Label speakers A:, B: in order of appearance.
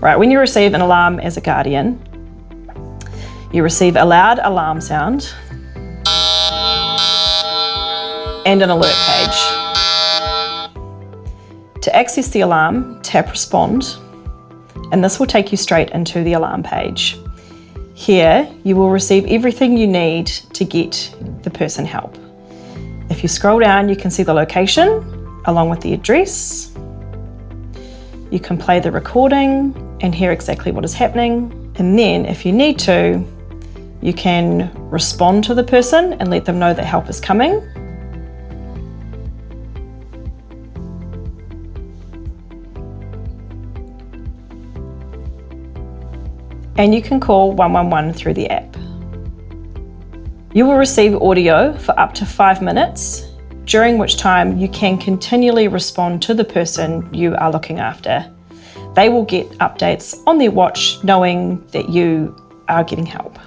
A: Right, when you receive an alarm as a guardian, you receive a loud alarm sound and an alert page. To access the alarm, tap Respond, and this will take you straight into the alarm page. Here, you will receive everything you need to get the person help. If you scroll down, you can see the location along with the address. You can play the recording and hear exactly what is happening. And then if you need to, you can respond to the person and let them know that help is coming. And you can call 111 through the app. You will receive audio for up to 5 minutes, during which time you can continually respond to the person you are looking after. They will get updates on their watch knowing that you are getting help.